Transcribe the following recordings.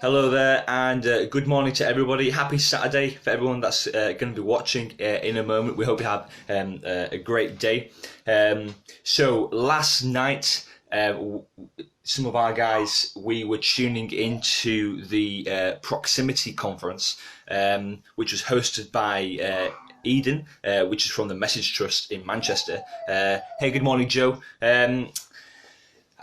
Hello there, and good morning to everybody. Happy Saturday for everyone that's going to be watching in a moment. We hope you have a great day. So last night, some of our guys, we were tuning into the Proximity Conference, which was hosted by Eden, which is from the Message Trust in Manchester. Hey, good morning, Joe.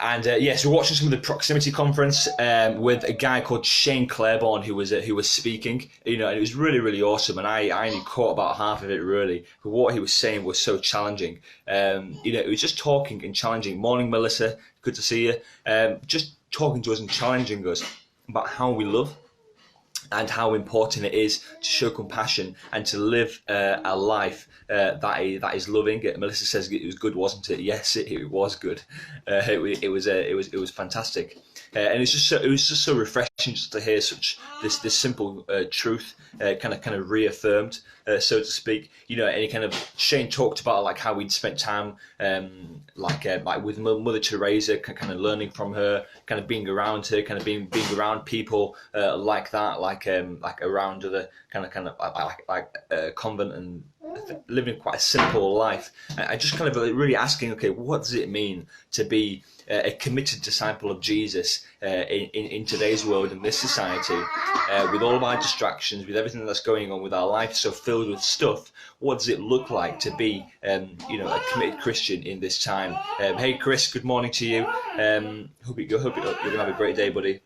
Yes, we're watching some of the Proximity Conference with a guy called Shane Claiborne who was speaking. And it was really, really awesome. And I only caught about half of it really. But what he was saying was so challenging. It was just talking and challenging. Morning, Melissa. Good to see you. Just talking to us and challenging us about how we love and how important it is to show compassion and to live a life that is loving. Melissa says it was good, wasn't it? Yes, it was good. It was fantastic, and it was just so refreshing just to hear such this simple truth kind of reaffirmed, so to speak. And he kind of Shane talked about like how we'd spent time like with Mother Teresa, kind of learning from her, kind of being around her, kind of being around people like that, like around the kind of convent and living quite a simple life. I just kind of really asking, okay, what does it mean to be a committed disciple of Jesus in today's world, in this society, with all of our distractions, with everything that's going on, with our life so filled with stuff? What does it look like to be, a committed Christian in this time? Hey, Chris, good morning to you. Hope you're going to have a great day, buddy.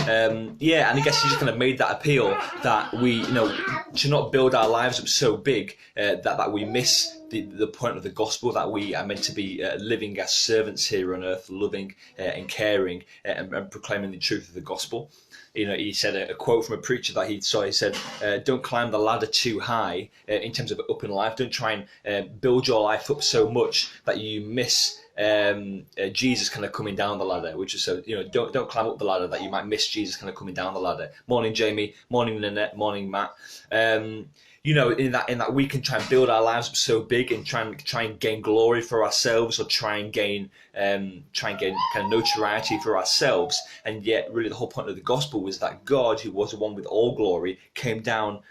And I guess he just kind of made that appeal that we, to not build our lives up so big that we miss the point of the gospel, that we are meant to be living as servants here on earth, loving and caring and proclaiming the truth of the gospel. He said a quote from a preacher that he saw. He said, don't climb the ladder too high in terms of up in life. Don't try and build your life up so much that you miss Jesus kind of coming down the ladder, which is so, don't climb up the ladder that you might miss Jesus kind of coming down the ladder. Morning, Jamie. Morning, Nanette. Morning, Matt. In that we can try and build our lives up so big and try and gain glory for ourselves, or try and gain kind of notoriety for ourselves. And yet really the whole point of the gospel was that God, who was the one with all glory, came down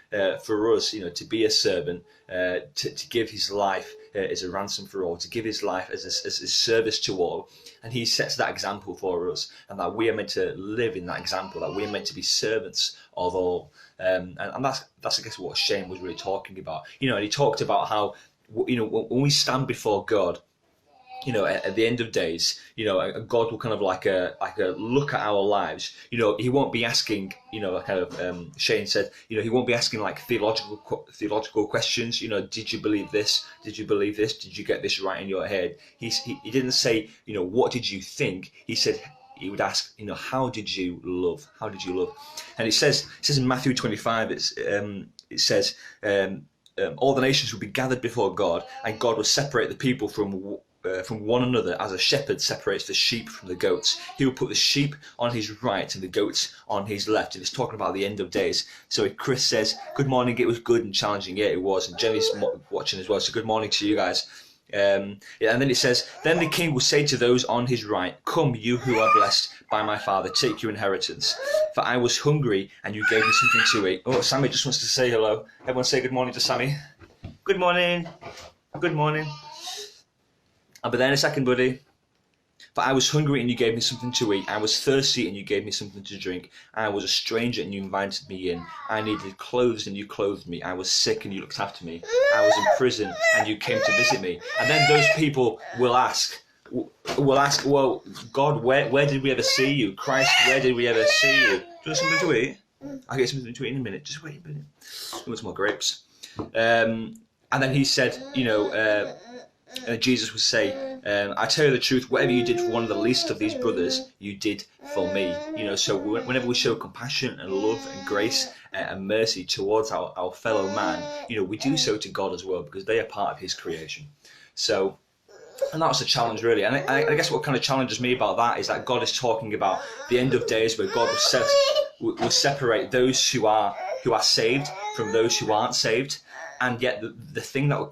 for us, to be a servant, to give his life as a ransom for all, to give his life as a service to all. And he sets that example for us, and that we are meant to live in that example, that we are meant to be servants of all. And that's I guess what Shane was really talking about. And he talked about how, when we stand before God, at the end of days, God will kind of like a look at our lives. He won't be asking, Shane said, he won't be asking like theological questions. Did you believe this? Did you believe this? Did you get this right in your head? He didn't say, what did you think? He said, he would ask, how did you love? How did you love? And it says in Matthew 25, it says, all the nations will be gathered before God, and God will separate the people from one another as a shepherd separates the sheep from the goats. He will put the sheep on his right and the goats on his left. And it's talking about the end of days. So Chris says, good morning, it was good and challenging. Yeah, it was. And Jenny's watching as well. So good morning to you guys. And then it says, then the king will say to those on his right, come, you who are blessed by my father, take your inheritance. For I was hungry and you gave me something to eat. Oh, Sammy just wants to say hello. Everyone say good morning to Sammy. Good morning. Good morning. I'll be there in a second, buddy. For I was hungry and you gave me something to eat. I was thirsty and you gave me something to drink. I was a stranger and you invited me in. I needed clothes and you clothed me. I was sick and you looked after me. I was in prison and you came to visit me. And then those people will ask, well, God, where did we ever see you? Christ, where did we ever see you? Do you want something to eat? I'll get something to eat in a minute. Just wait a minute. I want some more grapes. And then he said, Jesus would say, I tell you the truth, whatever you did for one of the least of these brothers, you did for me. So whenever we show compassion and love and grace and mercy towards our fellow man, we do so to God as well, because they are part of his creation. So, and that's the challenge really. And I guess what kind of challenges me about that is that God is talking about the end of days, where God will separate those who are saved from those who aren't saved. And yet the thing that will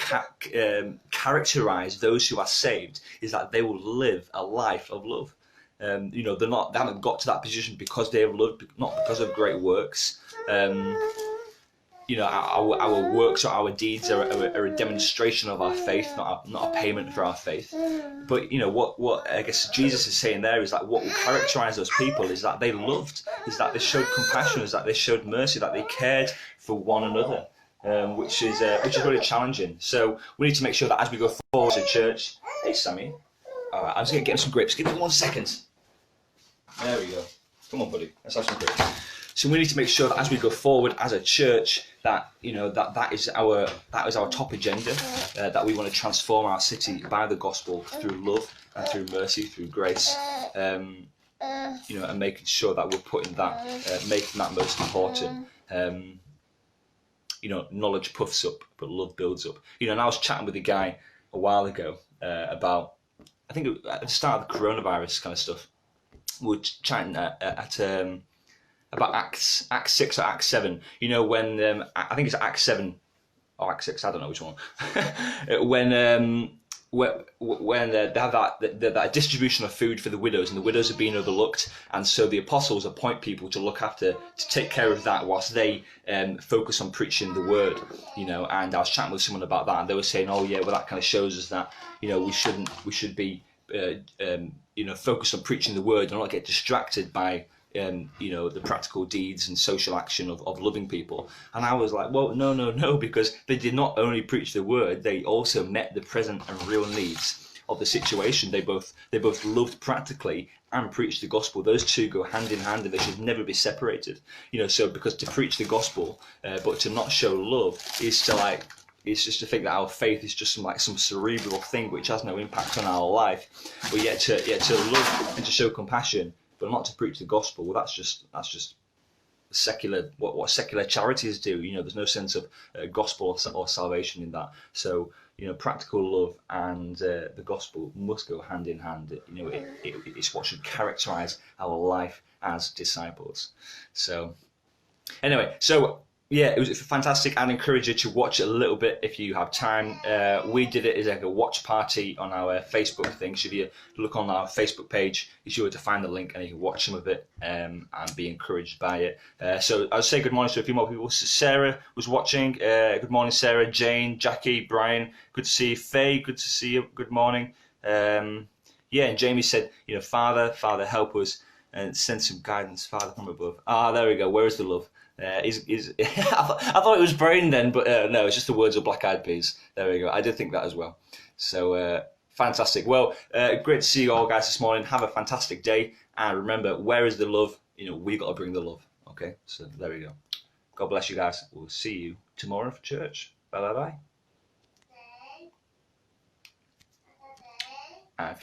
characterize those who are saved is that they will live a life of love. They haven't got to that position because they have loved, not because of great works. Our works or our deeds are a demonstration of our faith, not a payment for our faith. But what I guess Jesus is saying there is that what will characterize those people is that they loved, is that they showed compassion, is that they showed mercy, that they cared for one another, which is really challenging. So we need to make sure that as we go forward as a church. Hey, Sammy. All right, I'm just gonna get him some grapes. Give me 1 second. There we go. Come on, buddy. Let's have some grapes. So we need to make sure that as we go forward as a church, that that is our top agenda, that we want to transform our city by the gospel through love and through mercy, through grace, and making sure that we're putting that, making that most important. Knowledge puffs up, but love builds up. And I was chatting with a guy a while ago about, I think at the start of the coronavirus kind of stuff. We were chatting about Acts 6 or Acts 7. When I think it's Acts 7 or Acts 6. I don't know which one. when they have that distribution of food for the widows, and the widows are being overlooked, and so the apostles appoint people to look after, to take care of that, whilst they focus on preaching the word. And I was chatting with someone about that, and they were saying, "Oh yeah, well that kind of shows us that we should be focused on preaching the word and not get distracted by." The practical deeds and social action of loving people." And I was like, well, no, because they did not only preach the word, they also met the present and real needs of the situation. They both loved practically and preached the gospel. Those two go hand in hand, and they should never be separated. So because to preach the gospel, but to not show love is to it's just to think that our faith is just some cerebral thing which has no impact on our life. But yet to love and to show compassion, but not to preach the gospel. Well, that's just secular. What secular charities do. There's no sense of gospel or salvation in that. So practical love and the gospel must go hand in hand. It's what should characterize our life as disciples. So anyway, yeah, it was fantastic. I'd encourage you to watch it a little bit if you have time. We did it as like a watch party on our Facebook thing. So if you look on our Facebook page, you're sure to find the link and you can watch some of it and be encouraged by it. So I'll say good morning to a few more people. So Sarah was watching. Good morning, Sarah. Jane, Jackie, Brian. Good to see you. Faye, good to see you. Good morning. And Jamie said, Father, help us and send some guidance, Father, from above. There we go. Where is the love? I thought it was brain then, but no, it's just the words of Black Eyed Peas. There we go. I did think that as well. So fantastic. Well, great to see you all guys this morning. Have a fantastic day, and remember, where is the love? We got to bring the love. Okay, so there we go. God bless you guys. We'll see you tomorrow for church. Bye bye bye.